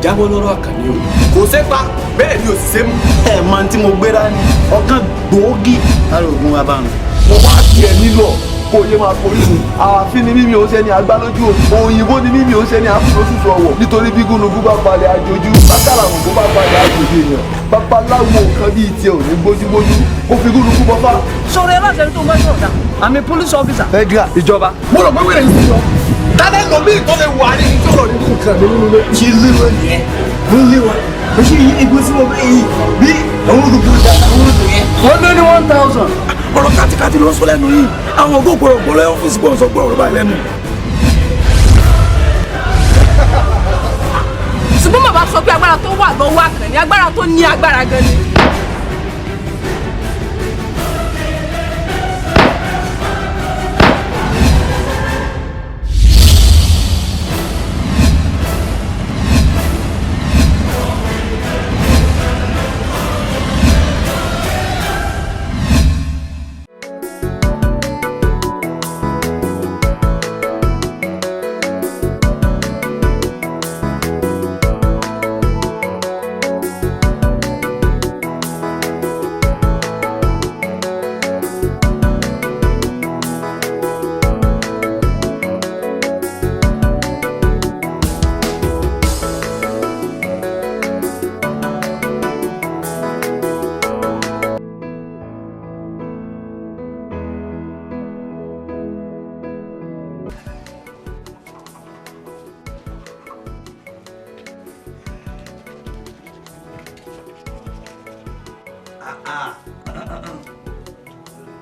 jábọ́ lọ́rọ̀ Àkànní o. Kò sépa bẹ́ẹ̀ ni òṣìṣẹ́ mú. Ẹ máa tí mo gbéra ni ọ̀kan gbòógì lára ògùn wa bá mi. Mo wá tiẹ̀ nílò kó yé máa forí mi. Ààfin ni mímí ó ṣe ni àgbá lójú òyìnbó ni mímí ó ṣe ni àfúrósùsù ọwọ́ nítorí bí gúnugún bá balẹ̀ àjòjú bàtàrà ògùn bá balẹ̀ àjòjú èèyàn babaláwo nǹkan bíi tiẹ̀ ò ní gbójúgbójú ó fi gúnugún bọ́ fà. Sọ̀rọ̀ ẹ bá ṣe tó ń bá sọ̀rọ̀ dá àmì police officer. Federal ìjọba. Mo rò pé wẹ́rẹ̀ yìí sọ. Tálẹ̀ lọ bí ìtọ́lẹ̀ wà ní ìjọba nínú nǹkan mi nínú ilé. Ṣé ilé wọn nìyẹn? Mo lé wọn. Mo ṣe yí egbò tí mo bẹ́ yìí bí àwọn olùkọ́ ìjà àwọn olùkọ́ yẹn. Wọ́n lé ní 1000. Ọ̀rọ̀ kàtìkàtì ló ń sọ lẹ́nu yìí. Àwọn ògbó ògbó lọ́yọ́ ọ́fíìsì bọ̀ ń sọ gbọ́ ọ̀rọ̀ báyìí lẹ́nu. Ṣùgbọ́n bàbá sọ pé agbára tó wà lọ́wọ́ Àkànní agbára tó ní agbára gan ni.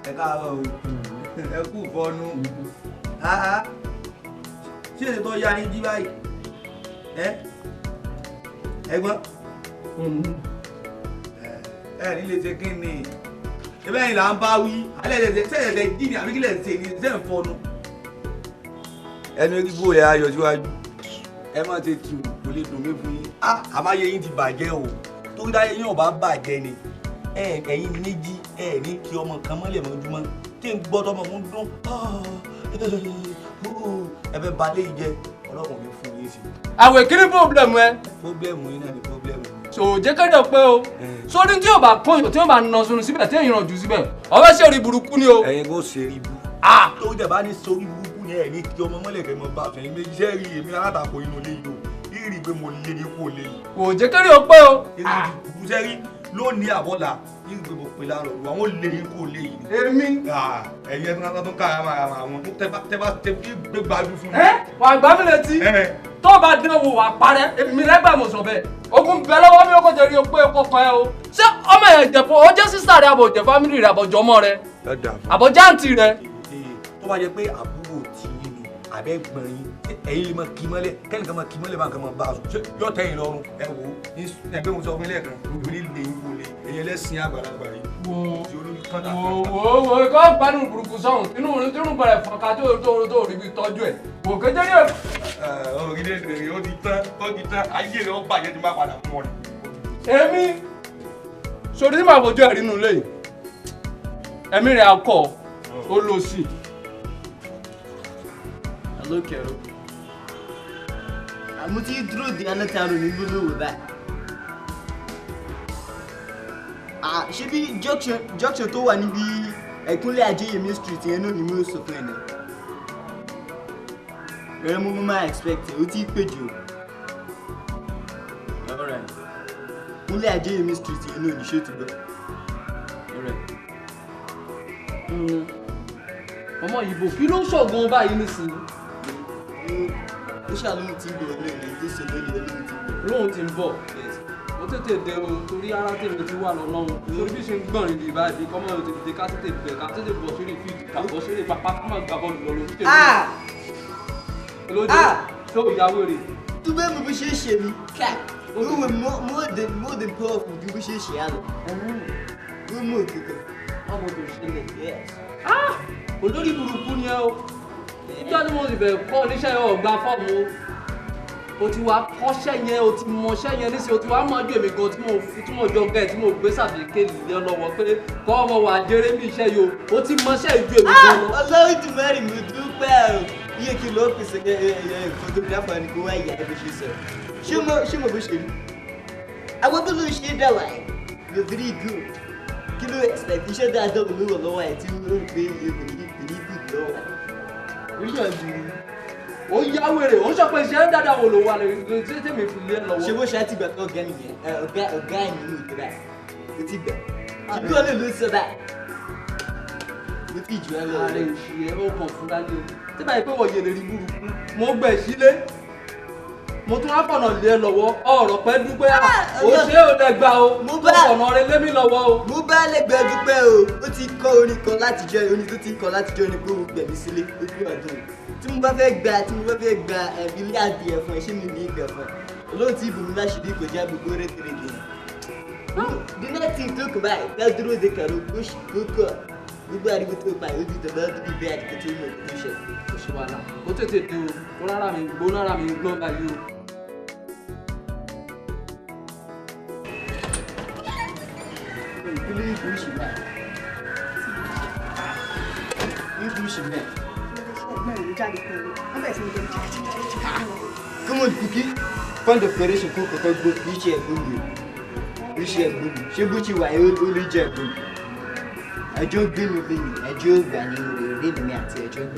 Ẹ káàárọ̀ o. Ẹ kú fọnú. Ṣé èdè tó ya yín jí báyìí? Ẹ̀gbọ́n. Ẹ ní lè ṣe kí ni? Ẹ bẹ́ẹ̀ ni là ń bá wí. Alẹ́ ẹ̀dẹ̀ ṣe ẹ̀dẹ̀ jí ni àbí kí lẹ̀ ṣe ni ṣe ń fọnú. Ẹnu erí bó lẹ̀ ayọ̀ síwájú. Ẹ má ṣe tù kò lè dùn mí fún yín. Àmáyé yín ti bàjẹ́ o. Torí dáyé yín ò bá bàjẹ́ ni. Ẹ̀yin méjì ní kí ọmọ kan mọ́lẹ̀ mọ́júmọ́ tí ń gbọ́ tọmọ fún dún ẹ̀fẹ̀ balẹ̀ ìjẹ ọlọ́run mi fún yín sí. Àwẹ̀ kí ni pọ́blẹ̀mù ẹ? Pọ́blẹ̀mù yín náà ni pọ́blẹ̀mù. Ṣò jẹ́ kẹ́dọ̀ pé o. Sórí tí yóò bá kún tí yóò bá nà sunu síbẹ̀ tí èèyàn jù síbẹ̀. Ọbẹ̀ ṣe orí burúkú ni o. Ẹ̀yin kò ṣe ibú. Tó jẹ́ bá ní sórí burúkú ni ẹ̀ ní kí ọmọ mọ́lẹ̀ kẹ́ mọ́ bá fẹ̀yìn méjì ṣẹ́ rí èmi alátakò inú ilé yìí o. Rí pé mo lé ní kó lé yìí. Kò jẹ́ kẹ́rì o pé o. Ìṣẹ́rí lónìí àbọ̀là ìgbé mo pe láàrọ̀ ìwà wọn lè yín kó lè yìí. Èmi. Ẹ̀yin ẹ̀sán tó ń ká ara àwọn tẹ́ bá gbé gbajú fún mi. Wà á gbá mi létí. Tó o bá dán wò wà parẹ́ èmi rẹ́gbà mo sọ bẹ́ẹ̀. Ogun bẹ lọ́wọ́ mi ó kò jẹ́ rí o pé o kò kàn ẹ́ o. Ṣé ọmọ yẹn jẹ̀fọ́ ó jẹ́ sísá rẹ àbò jẹ́ fámìlì rẹ àbò jọmọ rẹ? Àbò jáǹtì rẹ. Tó bá jẹ pé àbúrò tí yín ni àbẹ́ gbọ̀n yín ẹ̀yin lè máa kí mọ́lẹ̀ kẹ́nìkan máa kí mọ́lẹ̀ máa kàn máa bá a sùn yóò tẹ́ yín lọ́rùn ẹ wò ó ẹgbẹ́ mo sọ fún ilé ẹ̀kan ìwé lè yín wọlé ẹ̀yin ẹlẹ́sìn àgbàlagbà yìí. Wo kọ́ gbádùn burúkú sọ̀hún tínú bẹ̀rẹ̀ fọ̀nká tó rí bí tọ́jú ẹ̀ wò kéjẹ́ ní ẹ̀. Orílẹ̀-èdè ó ti tán ayé rẹ̀ ó bàjẹ́ tí má padà fún ọ. Èmi sori tí màá fojú ẹ̀ rí nù lẹ́yìn ẹ̀mí rẹ̀ akọ ó lọ sí. Hello, Carol. Mo ti dúró di alátàrò ní gbólóhùn báyìí. Ṣé bí junction tó wà níbi ẹ̀kúnlẹ̀ Ajéyẹmí street yẹn náà ni mo sọ fún ẹ náà. Ẹ mú máa expect ẹ, ó ti pè jù. Alright. Ẹ̀kúnlẹ̀ Ajéyẹmí street yẹn náà ni ṣé ti gbọ́. Alright. Ọmọ ìbò kí ló ń ṣọ̀gbọ́n báyìí nísìnyí? Ó ṣàlóhùn tí ń bọ̀ lẹ́yìn tó ṣe lónìí olóhùn tí ń bọ̀. Lóhùn tí ń bọ̀. Ó tètè dé o torí ara tèmi ti wà lọ́nà o. Torí bí ṣe ń gbọ̀n ìdí ìbáàdì kọ́mọ yóò tètè dé ká tètè bẹ̀ ká tètè bọ̀ sórí fíìdì ká bọ̀ sórí pápá ká má gbà bọ́ọ̀lù lọ lórí tèmi. Lóde tó ìyàwó rè. Tó bẹ́ẹ̀ mo bí ṣe é ṣe mi ká ó wẹ̀ more than powerful ju bí ṣe é ṣe á lọ. Ó mú òkèkè ọmọ tó ṣẹlẹ̀ yes. Olórí burúkú ni ẹ o. Nígbà tí mo sì bẹ̀ kọ́ oníṣẹ́ yẹn ọ̀gbà fọ́ọ̀mù o ti wá kọ́ṣẹ́ yẹn o ti mọṣẹ́ yẹn níṣẹ́ o ti wá mọ́jú èmi gan tí mo jọ gẹ̀ tí mo gbé sàbíkẹ́ lé lọ́wọ́ pé kọ́ ọmọ wà jẹ́rẹ́ bí iṣẹ́ yìí o ti mọṣẹ́ ìjú èmi gan lọ. Ọlọ́run ti mẹ́rin mi dúpẹ́ o iye kí ló pèsè photographer ni kó wá yà ẹ bó ṣe sọ ṣé mo bó ṣe rí àwọn tó ló ṣe dá wà ẹ you're very good kí ló expect iṣẹ́ dáadáa ló wọ̀ lọ́wọ́ ẹ tí ó rí pé èkó ní good lọ́wọ́ ẹ orí ọ̀dùn ó yá wèrè ó ń sọ pé iṣẹ́ dáadáa wo ló wà lè tí tèmi fi lé lọ́wọ́. ṣé bó ṣe á ti gbà pé ọ̀gá nìyẹn ọ̀gá ẹ̀ nínú ìgbé báyìí ó ti gbà ṣé bí wọ́n lè ló sọ báyìí ló fi jù ẹ lọ. ààrẹ ìṣe ẹ ó kàn fúnra ní o tí báyìí pé wọ́n yẹ lè rí burúkú mo gbẹ̀ sílé mo tún wá fọ̀nà lé ẹ lọ́wọ́ ọ̀rọ̀ pẹ́ dúpẹ́ ó ṣe ò lẹ gbà o mo fọ̀nà rẹ lé mi lọ́wọ́ o. mo bá lè gbẹ dúpẹ́ o ó ti kọ́ orin kan láti jẹ́ orin tó ti kọ́ láti jẹ́ orin pé o gbẹ̀mí sílé ó fi ọdún tí mo bá fẹ́ gba ilé adìẹ fún ẹ ṣé mi ní ìgbà fún ẹ olóhùn tí ibùdó láṣìírí kò já gbogbo rékèrèké the next thing tó kọ báyìí ká dúró de kàró gbókò gbogbo àdìgbò tó pa ìwé dídọ̀ bá dúdú bẹ́ẹ̀ àdìgbò tó mọ̀ tó ṣe. kò ṣe wàhálà ó tètè dé o kó rárá mi gbọ́n báyìí o. ìpínlẹ̀ ìlú ṣì báyìí ìlú ṣì báyìí. Come on, Cookie. Find the operation cook because both each year good. She butchi why only jet good. I don't do nothing. I joke when you read me at a joke.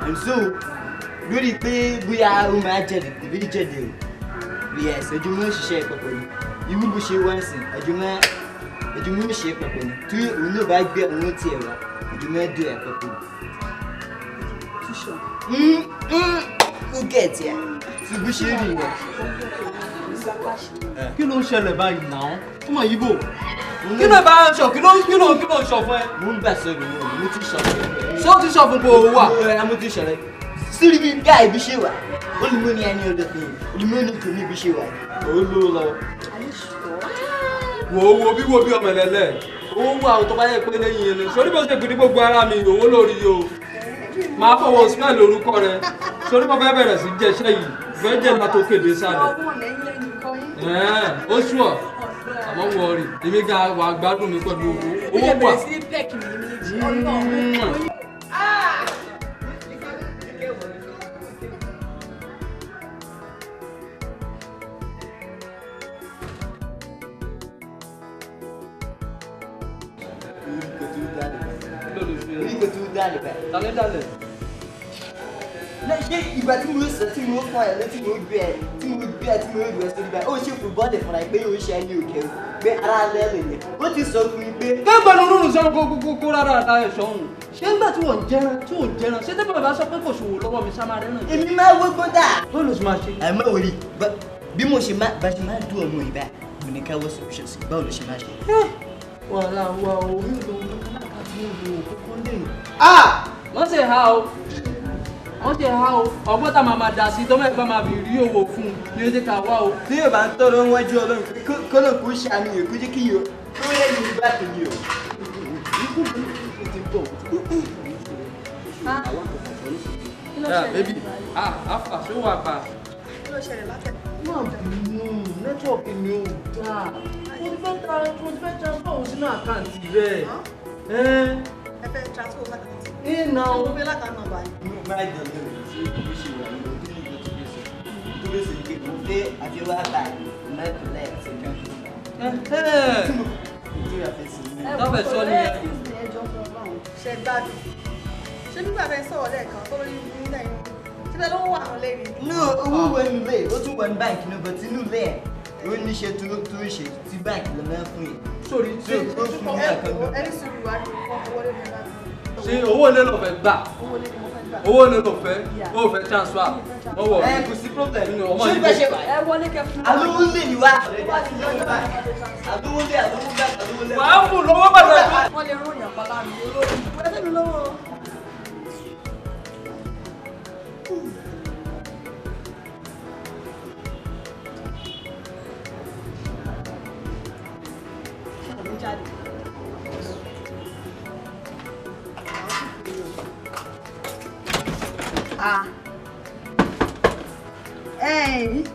And so, really pay we are imagined the village. Yes, I do not share properly. You will share once. I do not share properly. Two, you know, back there, no tear. I do not do it properly. Who gets here? Ṣùgbọ́n ṣe rí rẹ̀. Kí ló ń ṣẹlẹ̀ báyìí náà? Ọmọ Ìgbò. Kí ló bá ń sọ? Kí ló ń sọ fún ẹ? Mo ń gbà sọ̀rọ̀ mo ti sọ fún ẹ. Ṣé ó ti sọ fún pé owó wà? Mo ti sọ̀rọ̀. Sírí bí gáà ibi ṣe wà. Ó ní mo ní ẹni ọdọ fún mi. Ó ní mo ní kò ní ibi ṣe wà. Ó ló lọ. Wo bí ọmọ ẹlẹ́lẹ̀. Owó wà tó bá yẹ pé lẹ́yìn ẹni. Sori bó ṣe fi ní gbogbo ara mi owó lórí o. Máa fọwọ́ smell orúkọ rẹ. Sori mo fẹ́ bẹ̀rẹ̀ sí jẹ iṣẹ́ yìí. Fẹ́ jẹ́ ńlá tó kéde sálẹ̀. Ó ṣùọ̀. Àmọ́ wọ̀ rí. Èmi ga wà gbádùn mi pẹ̀lú owó wà. Dale. Ṣé ìgbà tí mo sọ tí mo fọ ẹ létí mo gbé ẹ tí mo gbé sórí báyìí ó ṣe fún bọ́ọ̀dì fúnra pé ó ṣe ẹni òkè pé ara lẹ́rìn yẹn ó ti sọ fún mi pé. Kẹ́gbẹ́ ló rúrùn sọ́run kó rárá àtàyè sọ́hun. Ṣé nígbà tí wọ́n jẹran ṣé tẹ́gbẹ́ bàbá sọ pé kò ṣòwò lọ́wọ́ mi sáma rẹ̀ náà. Èmi máa wó gbọ́dà. Bó ló ṣe máa ṣe? Ẹ má wòrí bí mo ṣe máa dùn ọmọ ìbá mo ní ká wọ́ solution sí báwo ló ṣe máa ṣe. Wàhálà wa o mi ò lọ ká fi ìlú òkúkú lè. Wọ́n ṣe ha o ọgbọ́n tá máa dà sí tó mẹ́gbà máa fi rí owó fún un ní ojú ká wá o. Tí yóò bá ń tọrọ wájú Ọlọ́run kọ́nà kó ṣàánú yòókù jẹ́ kí yòó tó yẹ ní ìgbà tó ní o. Bébí àfà ṣó wà pa. Kí ló ṣẹlẹ̀ látẹ̀? Má bínú nẹ́tíwọ̀kì mi ò dáa. Mo ti fẹ́ transfer òun sínú àkáǹtì rẹ̀. Ẹ fẹ́ transfer owó láti ti. Ìnà o. Mo fẹ́ láti nà báyìí. Máa dàn lórí sí ibi ṣe wà ní ojú ní ìgbà tó lè sọ. Tó lè sọ pé mo fẹ́ àfihàn báyìí mẹ́tòlá ẹ̀ ṣe jọ́ kí. Ìjọ yàtọ̀ sí mi. Lọ́bẹ̀ sọ ni ẹ. Ṣé gbádùn? Ṣé nígbà tẹ́ sọ̀rọ̀ lẹ́ẹ̀kan tó lórí nílẹ̀ yìí? Ṣé bẹ́ẹ̀ ló wà àwọn lẹ́yìn? No, owó wọ inú ilé, ó tún wọ ní báńkì náà, but inú ilé ẹ̀ ó ní ṣe tó ń ṣe tí báńkì lọ náà fún yìí. Sórí Tí ó fún mi àkàndọ̀. Ẹni sùúrù wá ní owó lé mi láti. ṣé owó ilé ló fẹ́ gbà? Owó lé ni mo fẹ́ gbà. Owó ilé ló fẹ́? Ó fẹ́ transfer? Wọ́n wọ̀ Kò sí problem. ọmọ Ṣé yìí bá ṣe wà? Ẹ wọlé kẹ fún mi. Àlówó lè ní wá. Àlówó lè. wàá fún lọ́wọ́ bàtà. Wọ́n lè rún ìyàn pálá mi olórí. Wọ́n tẹ́ mi lọ́wọ́.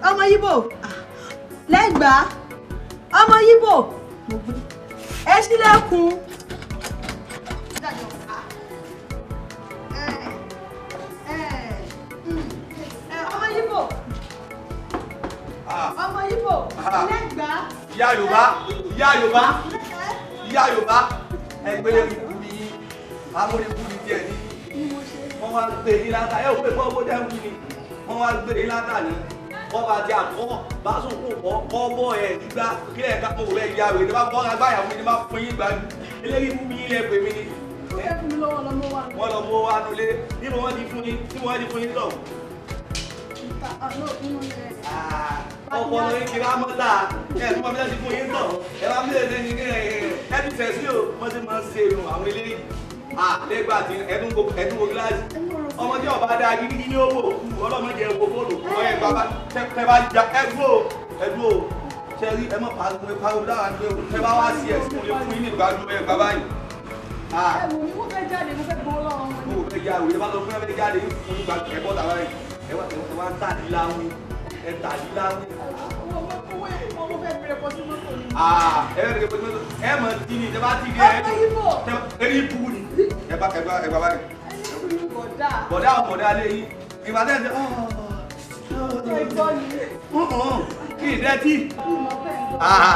Ọmọ Yíbò lẹ́gbàá ọmọ Yíbò ẹ ṣílẹ̀kùn. ìyá Yorùbá ìyá Yorùbá ìyá Yorùbá ẹgbẹ́ ìlú mi amúnikú ni díẹ̀ ní wọ́n wá gbé yín látà ẹ̀ òwe fọ́ owó dẹ́kun ni wọ́n wá gbé yín látà ní wọ́n bá ti àkọ́ bá sùn kó kọ́ bọ́ ẹ̀ nígbà kí ẹ̀ ká mọ̀ wẹ́ ìyá rẹ̀ ní bá bọ́ agbáyà fún mi ní bá fún yín gbàgbé eléyìí fún mi yín lẹ́ pè mí ni. wọ́n lọ mú wa nulẹ̀ níbo wọ́n ti fún yín lọ. ọ̀pọ̀ ló ń kiri amọ́ta ẹ̀ tó máa bí wọ́n ti fún yín tọ̀ ẹ bá mílẹ̀ lẹ́yìn ẹ ti tẹ̀ sí o wọ́n ti máa ń ṣe irun àwọn eléyìí lẹ́gbà tí ẹdún wo gíláàsì ọmọdé ọba dáa gidigidi ní owó ọlọ́mọdé ẹ̀wọ̀ fóònù ọ̀yẹ́ bàbá tẹ bá jà ẹdún o ṣe rí ẹ mọ̀ pariwo dára ní o tẹ bá wá sí ẹ̀ sí mo lè fún yín ní ìgbàdùn ẹ̀ bàbá yìí. ẹ̀wù ni mo fẹ́ jáde mo fẹ́ gbọ́ lọ́wọ́ wọn. mo fẹ́ jáde òye bá lọ fún ẹ jáde fún ìgbàdùn ẹ̀ bọ́ tàwa yìí ẹ wá ń tàdí láwìn ẹ tàdí láwìn. owó fẹ́ bẹ̀rẹ̀ pọ̀ sí mọ́tò ni. ẹ bẹ̀rẹ̀ pọ̀ sí mọ́tò ẹ mọ̀ tí ni ẹ bá ti di ẹ ní ibù ni ẹ bá báyìí. bọ̀dá lé yín ìgbà tẹ́ ẹ kí ìdẹ́tí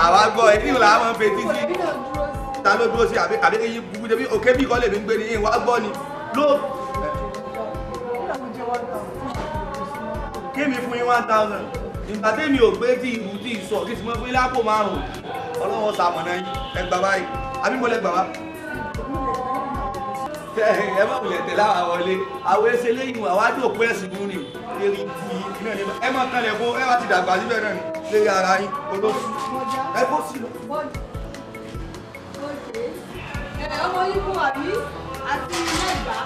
àwa gbọ́ ẹ ní ìlà àwọn fètí sí ta ló dúró sí àbí yín bú débi òkè bí kọ́ lè mi gbé ní ìwà gbọ́ ni ló kí mi fún yín 1000 ìgbà tẹ́mi ò gbé tí ìlú tí ìsọ̀ kí ti mọ́ fún yín lápò 5 ọlọ́wọ́ sàmọ̀nà yín ẹgbà báyìí àbí mo lẹ gbà wá. ẹ má wulẹ̀ tẹ̀lé àwọn wọlé àwọn ẹsẹ̀ lẹ́yìn àwọn àdókò ẹ̀sìn mú ni lérí ikú yìí náà ni ẹ má kalẹ̀ fún ẹ má ti dàgbà síbẹ̀ náà ni lérí ara yín olóṣù ẹ kó sí lọ. ọmọ yín kú àbí àti mẹ́gbàá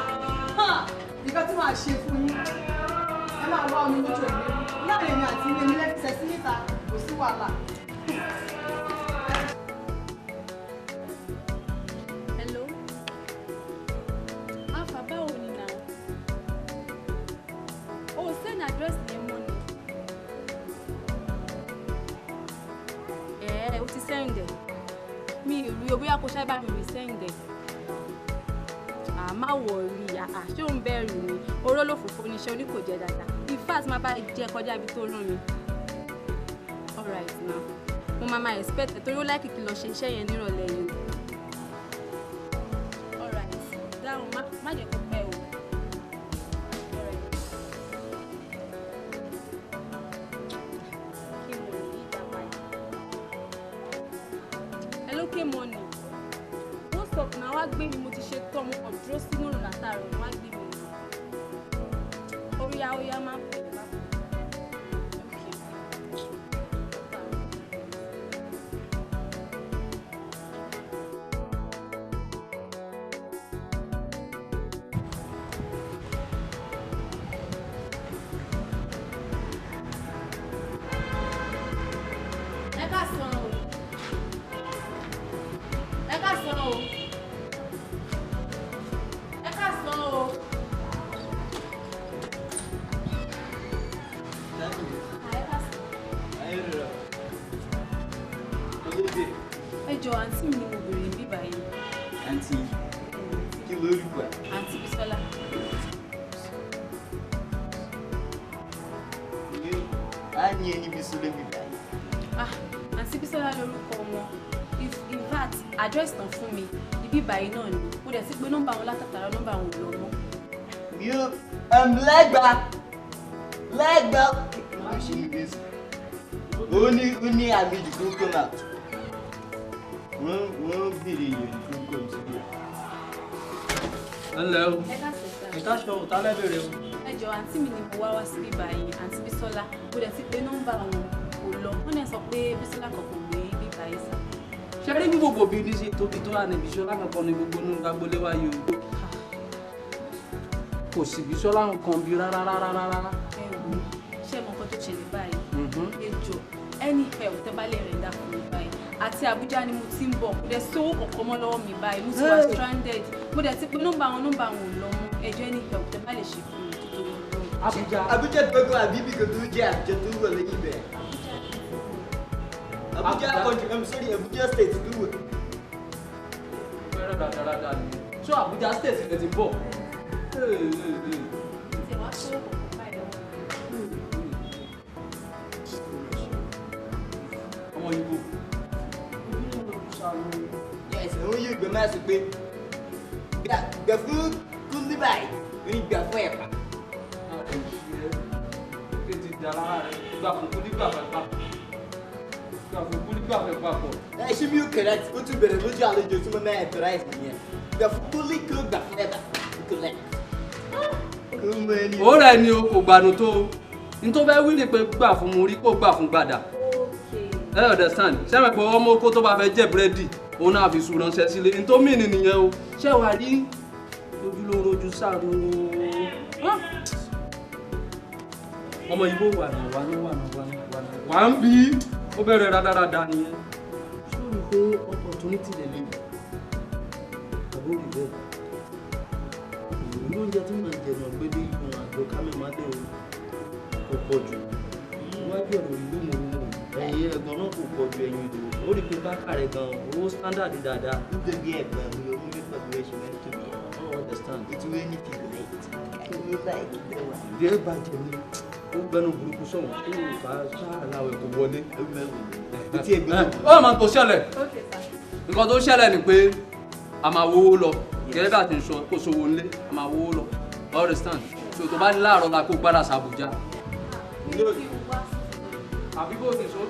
nǹkan tí màá ṣe fún yín ẹ máa wá omi lójú ẹ̀mí láàrin èmi àti ilé mi lẹ́fẹ̀ẹ́ sí níta kò sí wàhálà. Hello. Alpha, báwo ni now? Oh, send address yẹn mọ́ ni. O ti send ẹ̀. Mi ò rí o bóyá kò ṣáà bá mi rí send ẹ̀. Má wọ̀rí ṣé ò ń bẹ̀rù ni oró ló fòfò níṣẹ́ oní kò jẹ́ dáadáa in fact má bá jẹ́ kọjá ibi tó rán mi. Alright now mo máa expect ẹ̀ torí ó láì kìkì lọ ṣe iṣẹ́ yẹn nírọ̀lẹ́ yìí. Alright dáhùn má jẹ́ kó pẹ́ o. Kí mo rí ìjàmbá yìí. Hello K-Money. Stop na wá gbé mi mo ti ṣe tán mo kàn dúró sínú òrùn látàrọ wá gbé mi óyá má pè é bá ẹ ká sàn o. Ẹjọ́ àǹtí mi ni mo bèrè ní bíbá yìí. Àǹtí kí ló rí gbà? Àǹtí Bísọ́lá. A ní ẹni Bísọ́lá bíbá yìí. Àǹtí Bísọ́lá lórúkọ wọn. In fact, address tán fún mi ibi báyìí náà ni. Mo dẹ̀ ti pé nọ́mbà wọn látàtàrà nọ́mbà wọn ò lọ mọ́. Lẹ́gbàá. Ó ní àmì ìdìgbò náà. Wọ́n bèrè ìdìgbò síbẹ̀. Hello. Ẹ ká sẹ̀sà. Ìtàṣọ òtálẹ́ bèrè o. Ẹjọ́ àǹtí mi ni mo wá sí ibi báyìí àǹtí Bísọ́lá. Mo dẹ̀ ti pé nọ́mbà wọn kò lọ. Wọ́n náà sọ pé Bísọ́lá kankan gbé ibi báyìí sá. Ṣé rí bí gbogbo bí ní ṣe tóbi tó wà níbi Bísọ́lá kankan ní gbogbo nínú agboolé wa yìí o? Kò sí Bísọ́lá nǹkan bí rárá. Ẹ wò ṣé mo kọ́ tó ṣẹlẹ̀ báyìí? Ẹjọ́ any help tẹ́ bá lè rẹ̀ dá fún mi báyìí. Àti Àbújá ni mo ti ń bọ̀. Mo dẹ̀ sówó kankan mọ́ lọ́wọ́ mi báyìí. Mo ti wà stranded. Mo dẹ̀ ti pé nọ́mbà wọn ò lọ mọ́. Ẹjọ́ any help tẹ́ bá lè ṣe fún mi nítorí Abuja. Abuja gbogbo àbíbí kan tó jẹ́ Abuja tó wọ̀ lẹ́yìn bẹ̀. Abuja country, I'm sorry, Abuja state tó wọ̀. Fẹ́rẹ̀ dáadáa ni. Ṣé Abuja state lè ti bọ̀? Ṣé wàá sówó kankan báyìí lọ́wọ́? ìgbẹ́ máa sọ pé gbà fún kúndí báyìí ó ní gbà fún ẹ̀pà. kí ti dára rẹ̀ gbà fún kúndí gbà fẹ́ pa gbà fún kúndí gbà fẹ́ pa pọ̀. ẹ ṣé mi ò kẹ̀rẹ́ tí ó tún bẹ̀rẹ̀ lójú àlejò tí mo máa ẹ̀tọ́ ráìsì nìyẹn gbà fún kúndí kí ó gbà fún ẹ̀pà kó lẹ̀. ó rẹ̀ ni o kò gbàdùn tó o ní tó fẹ́ wí ni pé gbà fún mu rí kó gbà fún gbàdà. ẹ understand sẹ́mi pé ọmọ oko tó bá fẹ́ jẹ búrẹ́dì òun náà fi sùn ránṣẹ́ sílé ní tó mì ní nìyẹn o ṣé wàá rí ojúlówó ojú sáàrò ọmọ ibo wà ní wà ń bí ó bẹ̀rẹ̀ rádaràda nìyẹn ṣó rí pé opportunity lè lè àbó rí bẹ́ẹ̀ ìlú oúnjẹ tí màá jẹ náà gbédé ìgbọ̀n àjọ kámẹ́ má dé o kò pọ̀ jù níwájú ọ̀rọ̀ ìlú mòrúmọ̀ ẹ̀yìn ẹ̀gbọ́n náà kò pọ̀ ju ẹ̀yìn ìdòwò ó rí pé bákàrẹ̀ gan owó standard dáadáa. nítorí ẹ̀gbọ́n mi ò ní pẹ̀lú ẹ̀ṣin mẹ́tò mi. I don't understand. It's really like you like it. Ìdí ẹ̀ bàjẹ́ ni ó gbẹ́nu burúkú sọ̀rọ̀ ó lè fà á ṣáàláwẹ̀ kò wọlé. Ó máa tó ṣẹlẹ̀ nǹkan tó ṣẹlẹ̀ ni pé a máa wówó lọ gẹ́gẹ́ bá ti ń sọ kó sowó ńlé a máa wówó lọ understand so tó bá ní láàárọ̀ la kó gbára sàbújá. àbí bó ti sọ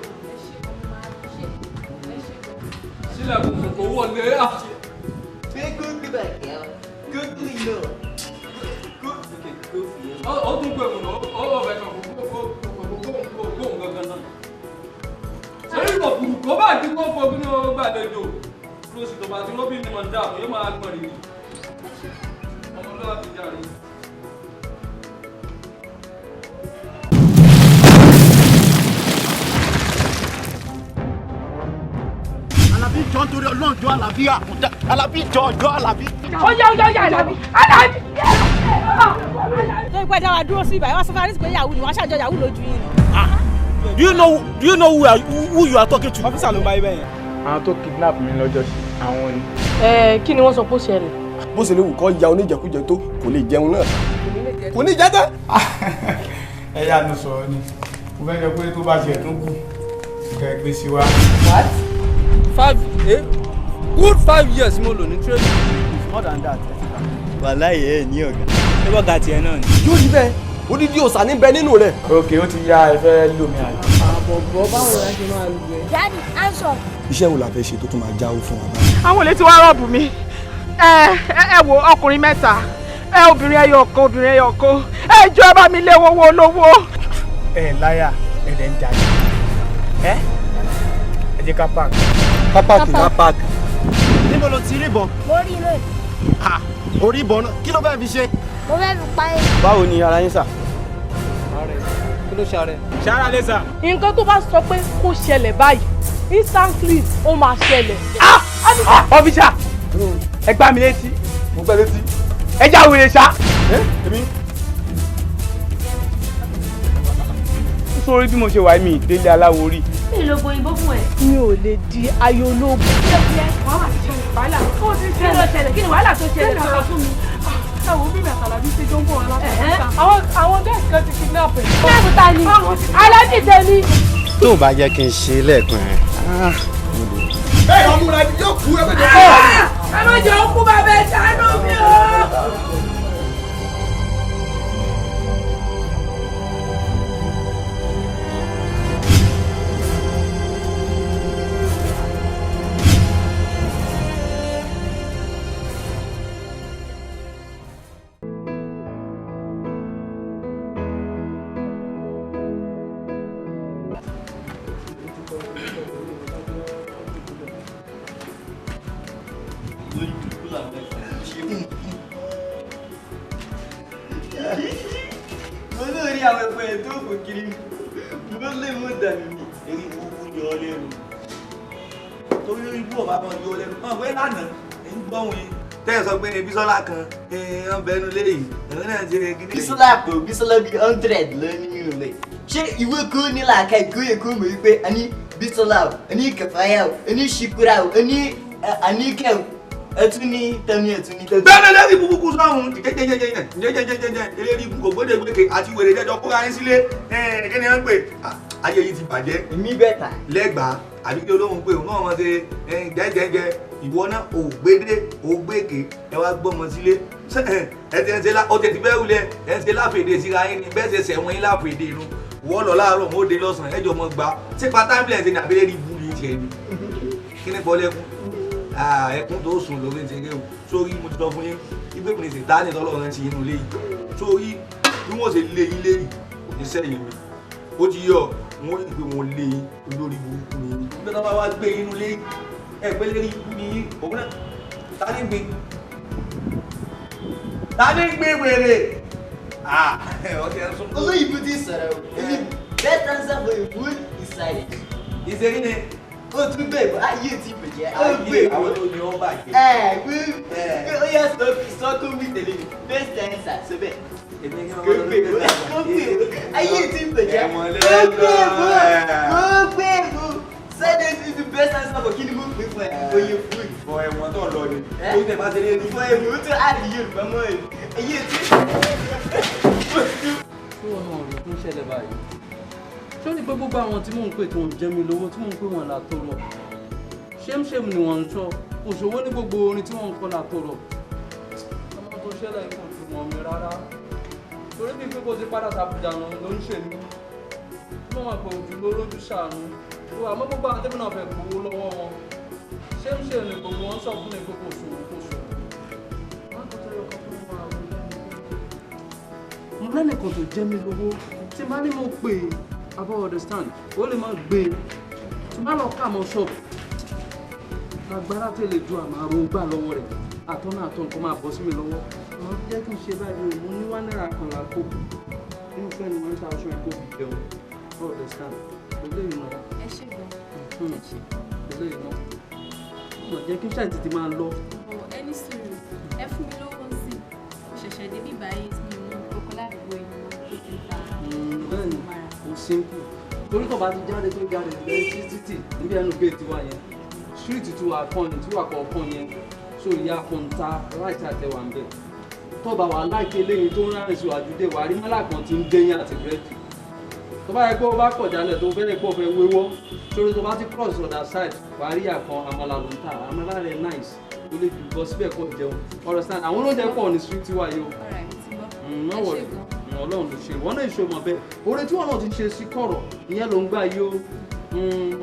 sílẹ̀ kò wọlé. Say good goodbye, girl. Good to you. Good. Ó tún pè mí náà ó fẹ́ kàn kó gangan náà. Ṣé ìwọ kò bá dín kó fọ́ bínú gbàlejò lóṣù tó bá ti lóbi ní mọ̀ dáàbò yóò máa gbọ̀n rìrì. Ọmọlúwàbí jàre. Alabi jọ nítorí Ọlọ́run jọ Alabi àkúndá Alabi jọ Alabi. Ó yá Alabi. Tó ń pẹ́ dáwà dúró sí ibà, wọ́n sọ fún Arísí pé Yahoo ni wọ́n ṣàjọ Yahoo lójú yín. Do you know who you are talking to? Ọ́fíìsà ló ń bá ibẹ̀ yẹn. Àwọn tó kidnap mi lọ́jọ́ sí àwọn ni. Kí ni wọ́n sọ pé ó ṣẹlẹ̀? Bó ṣe lè wù kọ́ ya oníjẹkújẹ tó kò lè jẹun náà. Kò ní jẹ́ tán. Ẹ yá nu sọ̀rọ̀ ni mo fẹ́ jọ pé tó bá tiẹ̀ tó kù kẹ́ ẹ gbé sí wa. Good 5 years mo lò ní training. It's more than that. Wàláhì ẹ̀ ní ọ̀gá. Ṣé bọ́gà tiẹ̀ náà ni? Yóò rí bẹ́ẹ̀, odidi òòsà ní bẹ nínú rẹ̀. Ok, ó ti yá ẹ fẹ́ lò mí àjò. Àbọ̀bọ̀ báwo la ṣe máa lù ẹ́? Daddy, answer. Iṣẹ́ wo la fẹ́ ṣe tó tún máa jáwó fún wa báyìí? Àwọn olè ti wá rọ́ọ̀bù mi. Ẹ wo ọkùnrin mẹ́ta. Obìnrin ẹyọ kan. Ẹ jọ ẹ bá mi lé owó olówó. Ẹ láyà ẹ̀dẹ̀ ń jalè. Ẹ jẹ́ ká park. Ká páàkì. Níbo lo ti rí ìbọn? Mo rí ilé. Orí ìbọn náà. Kí ló fẹ́ fi ṣe? Mo fẹ́ fi pa ẹ́. Báwo ni ara yín sà? Kí ló ṣàrẹ̀? Ṣára lé sà. Nǹkan tó bá sọ pé kó ṣẹlẹ̀ báyìí, instantly ó máa ṣẹlẹ̀. Ọ́fíṣà, ẹ gbá mi létí. Mo gbẹ́ létí. Ẹ já wèrè ṣá. Èmi. Sórí bí mo ṣe wà mí délé aláwo rí. Mi ló bo ìbò fún ẹ. Mi ò lè di ayé olóògùn. Kí ni wàhálà tó ṣẹlẹ̀ sọ̀rọ̀ fún mi? Ẹ̀wọ̀n bí mi àtàlàbí ṣe jọ ń bọ̀ wọn lápá. Àwọn gáàsì kan ti kidnap ẹ̀. Kíláàsì ta ni? Alájìjẹ ni. tó o bá jẹ́ kí n ṣe lẹ́ẹ̀kan ẹ̀. Bẹ́ẹ̀ ni ọmúra ẹni yóò kú ẹgbẹ́ tó kú. Ẹ má jẹ́ òkú bàbá ẹ̀ ṣàánú mi o. Olórí àwọn ẹ̀fọ́ ẹ̀ tó kò kiri mo lè mú dànù ní èyí kúkú yọ ọ lẹ́nu. Torí orí ibú ọ̀bá kan yọ ọ lẹ́nu. Wọ́n pẹ́ lánàá ẹ̀ ń gbọ́ wọn yẹn. Tẹ́yẹ̀ sọ pé Bísọ́lá kan ń bẹnu léyìí. Ẹ̀rọ náà ṣe gidi. Bísọ́lá kò Bísọ́lá bíi 100 lọ nínú rẹ̀. Ṣé ìwé kú ní làákà ìkóyè kó mọ̀ wípé a ní Bísọ́lá o, a ní Kẹfàyà o, a ní Shukura o, a ní Àníkẹ́ o, ẹtún ní tẹnu ẹtún ní tẹnu. Bẹ́ẹ̀ni lẹ́rìí kúkú sọ́hun jẹ́jẹ́jẹ́jẹ́ eléyìí kò gbọ́dọ̀ gbèké àti wèrè jẹ́jọ́ kóra yín sílé kí ni wọ́n ń pè ayé yìí ti bàjẹ́. Èmi bẹ́ẹ̀ ta. Lẹ́gbàá àbí kí olóhùn pé òun náà wọn ṣe gẹ́gẹ́gẹ́ ìwọ náà ò gbédé ò gbèké ẹ wá gbọ́mọ sílé ẹ ti ń ṣe ó ti bẹ́ẹ̀ wulẹ̀ ẹ ń ṣe láfèdè síra yín ni bẹ́ẹ̀ ṣe sẹ̀wọ̀n yín láfèdè inú wọ́n lọ láàárọ̀ mọ́ dé lọ́sàn-án ẹjọ́ mọ́ gbà ṣé pátá bílẹ̀ ṣe ní abẹ́rẹ́ rí bú ní tiẹ̀ ni kí ni bọ́lẹ́kún ẹkún tó sùn lórí ti gé o sórí mo ti sọ fún yín ibẹ̀ kò ní ṣe dání tọ́lọ́run ti inú ilé yìí sórí bí wọ́n ṣe lé yín léyìí kò ní sẹ́yìn mi ó ti yọ wọ́n rí pé wọ́n lé yín olórí burúkú ni yín bí wọ́n bá wá gbé inú ilé ẹgbẹ́ lérí ikú ni yín òun náà tani gbé wèrè olóyìnbó ti sọ̀rọ̀ o best answer for a fool is silence. ìṣèrí ni ó tún bẹ́ẹ̀ bọ́ ayé ti bẹ̀jẹ̀ ó gbé àwọn tó ní ọ́ bàjẹ́. gbé ó yẹ sọ́kún mi tẹ̀lé mi best answer síbẹ̀. kò gbé ayé ti bẹ̀jẹ̀ kò gbé bó silence is the best answer for kí ni mo pè fún ẹ oyè fún ẹ. fọ ẹ̀wọ̀n tó lọ ni ó tẹ̀ bá ṣe lé ní. fọ ẹ̀wọ̀n tó àdì Yorùbá mọ́ ẹ ayé ti. ṣé wọn náà rí tó ń ṣẹlẹ̀ báyìí ṣé ó ní pé gbogbo àwọn tí mò ń pè tó ń jẹ mi lówó tí mò ń pè wọn látọrọ ṣémṣém ni wọ́n ń sọ òṣòwò ní gbogbo orin tí wọ́n ń kọ látọrọ ọmọ tó ṣẹlẹ̀ kò tún mọ̀ mi rárá torí bí pé kò ti padà sàbùjà ló ń ṣe mí wọ́n máa pè ojú lójú ṣàánú tó àmọ́ gbogbo àwọn tẹ́bí náà fẹ́ gbowó lọ́wọ́ wọn ṣémṣém ni gbogbo wọn sọ fún mi pé kò ṣòwò mo lẹ́nìkan tó jẹ́ mi lówó tí má ní mo pè é about understand ó lè má gbé e tí má lọ ká mọ́ ṣọ́ọ̀bù agbára tó lè ju àmàrò gbà lọ́wọ́ rẹ̀ àtọ́nà nǹkan máa bọ́ sí mi lọ́wọ́ àwọn jẹ́ kí n ṣe báyìí mo ní wá náírà kan lápò nínú fẹ́ ni wọ́n ń ta aṣọ ìkó fi jẹun about understand eléyìí náà ẹ ṣe gan eléyìí náà mo jẹ́ kí n ṣàì tètè máa lọ. ẹni sùúrù ẹ fún mi lówó sí ṣẹ̀ṣẹ̀ débi báyìí tí mo mú kókó ládùúgbò yìí mo tó ti ta bẹ́ẹ̀ni kò simple torí tó bá ti jáde tó jáde lẹ́yìn títì níbi ẹnu géètì wa yẹn street tí wàá kàn tí wàá kọ̀ọ̀kan yẹn so ìyá kọ̀ǹta láìsí àtẹwà ń bẹ̀ tó bá wà láìké léyìn tó ń rárẹ̀ sí àjùdé wàá rí mọ́là kan tí ń déyìn àti búrẹ́dì tó bá yẹ pé ó bá kọ̀ jálẹ̀ tó fẹ́rẹ̀ pọ̀ fẹ́ wéwọ́ sórí tó bá ti cross other side wàá rí àkàn àmàlà ló ń tà àmàlà rẹ̀ nice ó lè jù bọ́ síbẹ̀ kọ́ jẹun understand àwọn olóúnjẹ pọ̀ ní street wa yìí o Ọlọ́run ló ṣe ìwọ náà ìṣòwò ọbẹ̀ oore tí wọn náà ti ṣe sí kọ̀rọ̀ ìyẹn ló ń gbà yìí ó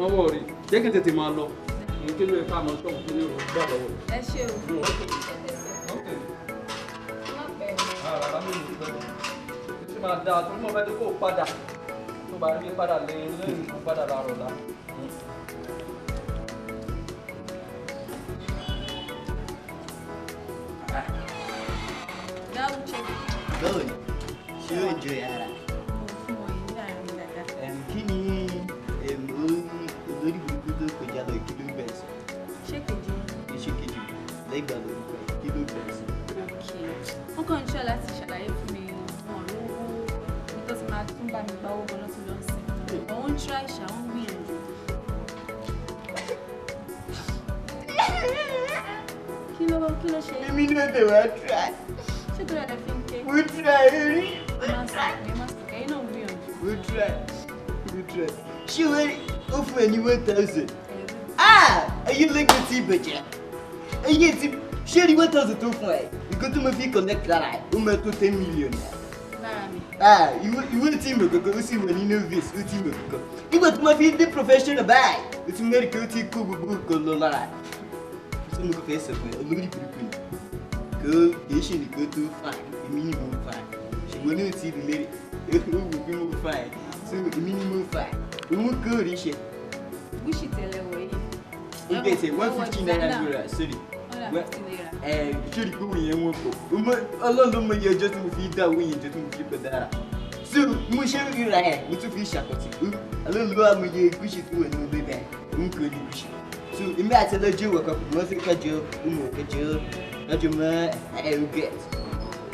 ọwọ́ rẹ̀ jẹ́ kí n tètè máa lọ kí ló yẹ ká máa ṣọ́ọ̀bù tó ní ìròyìn gbà lọ́wọ́ rẹ̀. ẹ ṣe o. ṣé máa dáa torí mo fẹ́ kó o padà tó bá rí padà lẹ́yìn tó padà láàárọ̀ lá. Double check. Good. Ṣé o enjoy ara? Kí ni olórí burúkú tó kọjá lọ kí ló bẹ̀rẹ̀ sí? Ṣé kejì? Ṣé kejì lẹ́gbàá lórúkọ ẹ̀ kí ló bẹ̀rẹ̀ sí? Wọ́n kàn ń ṣọ́ láti ṣàlàyé fún mi wọn lówó tó ti máa tún bá mi gba owó gan lọ́tún lọ́sìn. Wọ́n ń try ìṣà, wọ́n ń gbìyànjú. Kí ló ṣe? Èmi náà dẹ̀ wá try. Ṣé tó rẹ̀ fi ń ké? Mo try rí. Ẹ̀yin náà ń gbìyànjú. Mo try. Ṣé ó fún ẹ ní 1,000? Ẹyin lẹ́gbẹ̀ẹ́ tí ìbẹ̀jẹ̀. Ẹyin ti ṣé ní 1,000 tó fún ẹ? Nǹkan tó máa fi connect lára ẹ̀ ó máa tó 10 million. Lára mi. Ìwé tí mo kankan ó sì wà ní novice ó tí mo kankan. Nígbà tó máa fi dé professional báyìí, ó ti mẹ́rin kí ó ti kó gbogbo nǹkan lọ lára ẹ̀. Ṣé mo fẹ́ sọ fún ẹ olórí burúkú ni? Kò kìí ṣe nìkan tó fà èmi ni mo fà ṣùgbọ́n ní òtí ìdílé rẹ̀ ó wò pé mo fà ẹ̀ so èmi ni mo fà òun kò rí ṣe. Wíṣì tẹ̀lé wọ̀ yìí. Ó gẹ̀ẹ́sẹ̀ 150 naira sorry. Ṣé ìdíkò wò yẹn wọ́n pọ̀? Ọlọ́run ló mọ iye ọjọ́ tí mo fi dá owó yẹn jọ tí mo fi pẹ̀ dára. So mo ṣe ń ríra ẹ̀ mo tún fi ṣàkọsí. Ọlọ́run ló wà mọ iye gúúsì tó wà nínú bébẹ̀ òun kò ní gúúsì. So èmi àti ẹlọ́jọ́ ìwọ̀ kan wọ́n fi kájọ ọmọ kẹjọ lọ́jọ́ mọ́ ẹ̀rù gẹ̀ẹ́t.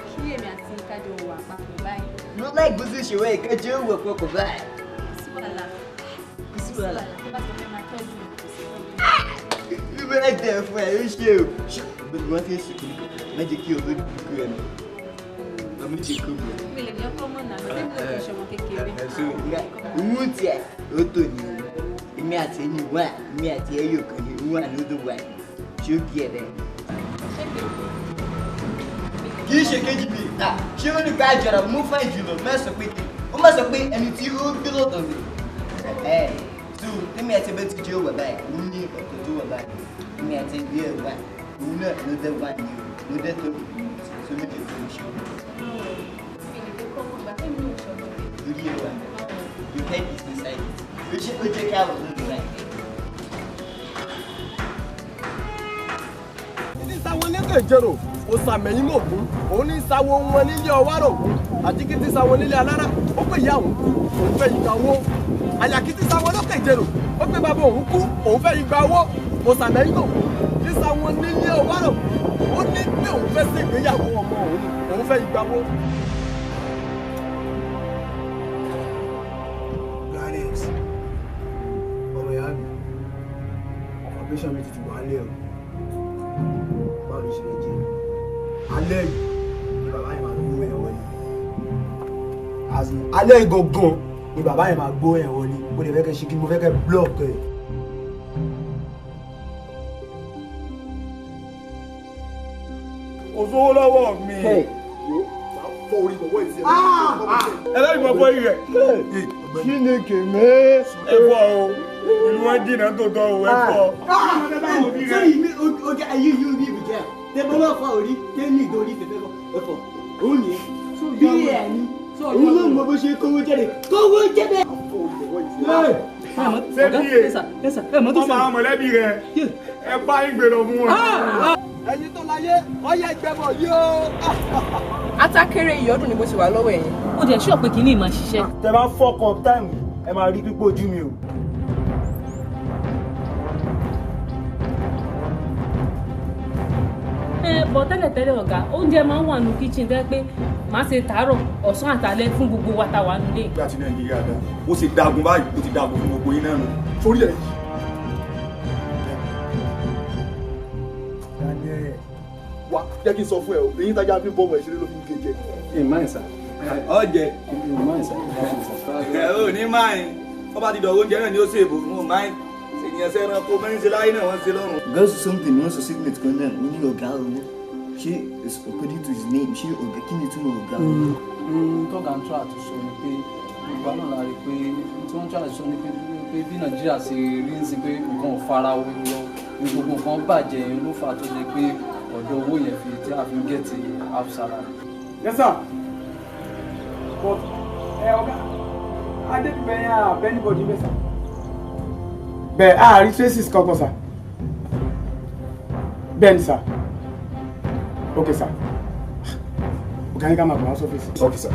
Kí èmi àti kájọ wà papọ̀ báyìí. Mo láì gbósò ṣèwọ́ ẹ̀ kájọ wọ̀ papọ̀ báyìí. Kò sí wàhálà. Kò sí wàhálà. Bá sọ pé máa tọ́jú mi, kò sí wàhálà. Bí bẹ́ẹ̀ dẹ̀ fún ẹ̀ ó ṣe o. Bẹ́ẹ̀ni wọ́n fi ń ṣe kìnnìkan má jẹ́ kí olórí burúkú ẹ̀ nù. Ọmọ ìṣe kó mi. Mi lè jẹ́ kọ́mọ̀ náà lọ́dún tó fi ṣọmọ kékeré. Òun tiẹ̀ ó tò ní èmi èmi àti ẹni wà èmi àti ẹyọ kan ní wà lódò wà ṣé ó kí ẹ dẹ. kì í ṣe kejì bíi ṣé ó ní ká jọra mú fáìn jùlọ mẹ́sàn-án pé ó má sọ pé ẹni tí ó gbé lọ́tọ̀ mi. tó èmi àti ẹbẹ ti jẹ́ òwà báyìí ó ní ọ̀tọ̀ tó wà báyìí èmi àti ẹbí ẹ̀ wà òun náà ló dé wà ní o ló dé tó so méjì tó ń ṣe. lórí ẹ̀ wà your head is inside it ó jẹ́ kí a wọ̀ lórí rẹ̀. ní sáwọn nílé ìjẹrò ó sàmẹ̀yìn mọ̀gún òun ní sáwọn wọn nílé ọwárò àjíkítí sáwọn nílé alára ó pè ìyá òun kú òun fẹ́ ìgbà owó àyàkítí sáwọn lókè ìjẹrò ó pè bàbá òun kú òun fẹ́ ìgbà owó ó sàmẹ̀yìn mọ̀gún ní sáwọn nílé ọwárò ó ní pé òun fẹ́ sí ìgbéyàwó ọmọ òun fẹ́ ìgbà owó. ọmọ ìyá mi ọ̀pọ̀ mi ti wà lé o. alẹ́ yìí ni bàbá yẹn máa gbó ẹ̀ wọlé alẹ́ yìí gangan ni bàbá yẹn máa gbó ẹ̀ wọlé mo lè fẹ́ kẹ́ ṣe kí mo fẹ́ kẹ́ block ẹ̀. kò sówó lọ́wọ́ mi. ẹlẹ́yìn mọ̀ fọ́ yìí rẹ̀. kí ni kèmé. ẹ fọ o ìlú wọn jìnnà tó tọ́ o ẹ fọ. sọ́yìn mi oge ayé yóò rí ibùjẹ́ tẹ́gbọ́n náà fọ orí tẹ́ni ìdórí fẹ́fẹ́ ẹ̀fọ́ òun ni bí ẹ̀ ní òun ló mọ bó ṣe kówó jẹ́rẹ̀ kówó jẹ́rẹ̀. ṣé bí e ọmọ àwọn mọ̀lẹ́bí rẹ̀ ẹ bá ń gbèrò fún wọn. ẹyin tó láyé ọyẹ ìgbẹ́bọ̀ yìí o. atákéré ìyọdún ni mo ti wà lọ́wọ́ ẹ̀yìn. ó jẹ́ ṣọ́ọ̀ pé kínní máa ṣiṣẹ́. tẹ bá fọkàn táìmù ẹ máa rí pípọ̀ ojú mi o. bọ̀ tẹ́lẹ̀tẹ́lẹ̀ ọ̀gá oúnjẹ máa ń wà nù kíchìn tẹ́ pé máa ṣe tàárọ̀ ọ̀sán àtàlẹ́ fún gbogbo wa tá wà nílé. ìgbà tí nàìjíríà dá ó ti dagun báyìí ó ti dagun fún gbogbo yín náà nù sórí ẹ̀ yìí. wá jẹ́ kí n sọ fún ẹ o èyí tájà fi bọ́ ọmọ ìṣeré ló fi ń gé jẹ. ìmáìsà ọ̀jẹ̀ ìmáìsà ẹ̀ ò ní máìn wọ́n bá ti dọ̀wọ́ oúnjẹ náà ni ó ṣèbò fún un máìn ènìyàn ṣe ẹranko mẹ́rin ṣe láyé náà wọ́n ṣe lọ́rùn. girls something wọ́n sọ signet kan náà ó ní ọ̀gá owó ṣé according to his name ṣé ọ̀gá kí ni túmọ̀ ọ̀gá owó. tọ́gà ń tọ́ àtúnṣe ni pé gbogbo náà la rí i pé tí wọ́n ń tọ́ àtúnṣe ni pé bí nàìjíríà ṣe rí ń sin pé nǹkan ò fara wo lọ ní gbogbo nǹkan bàjẹ́ ló fà tó ṣe pé ọ̀dọ̀ owó yẹn fi tí a fi ń gẹ̀ẹ́tì half salary. yes sir but ọ̀gá adébẹ̀yà abẹ́nibọ̀dì mẹ́sà bẹ́ẹ̀ a rí traces kankan sà bẹ́ẹ̀ ni sà ok sà ọ̀gá yín ká máa bọ̀ wá sọ́fíìsì. ok sà.